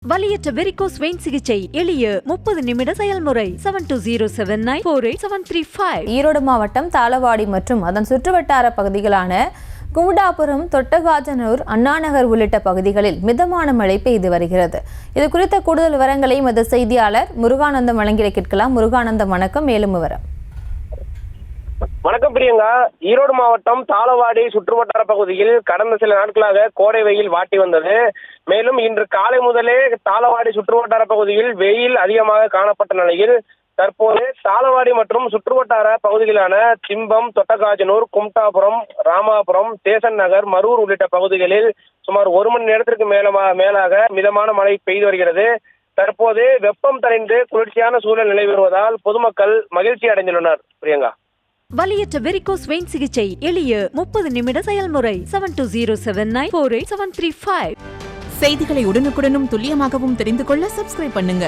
வலியற்ற varicose vein சிகிச்சை எளிய 30 நிமிட செயல்முறை 7209487335. ஈரோடு மாவட்டம் தாளவாடி மற்றும் அதன் சுற்றுவட்டார பகுதிகளான குமுடாபுரம், தொட்டகாஜனூர், அண்ணாநகர் உள்ளிட்ட பகுதிகளில் மிதமான மழை பெய்து வருகிறது. இது குறித்த கூடுதல் விவரங்களை எமது செய்தியாளர் முருகானந்தம் வழங்கிட கேட்கலாம். முருகானந்தம், வணக்கம். மேலும் விவரம். வணக்கம் பிரியங்கா. ஈரோடு மாவட்டம் தாளவாடி சுற்றுவட்டார பகுதியில் கடந்த சில நாட்களாக கோடை வெயில் வாட்டி வந்தது. மேலும் இன்று காலை முதலே தாளவாடி சுற்றுவட்டார பகுதியில் வெயில் அதிகமாக காணப்பட்ட நிலையில் தற்போது தாளவாடி மற்றும் சுற்றுவட்டார பகுதிகளான திம்பம், தொட்டகாஜனூர், கும்டாபுரம், ராமாபுரம், சேசன் நகர், மரூர் உள்ளிட்ட பகுதிகளில் சுமார் 1 மணி நேரத்திற்கு மேலாக மிதமான மழை பெய்து வருகிறது. தற்போது வெப்பம் தணிந்து குளிர்ச்சியான சூழல் நிலை வருவதால் பொதுமக்கள் மகிழ்ச்சி அடைந்துள்ளனர். பிரியங்கா, வலியற்ற வெரிகோஸ் வெயின் சிகிச்சை எளிய 30 நிமிட செயல்முறை 7209487335. செய்திகளை உடனுக்குடனும் துல்லியமாகவும் தெரிந்து கொள்ள சப்ஸ்கிரைப் பண்ணுங்க.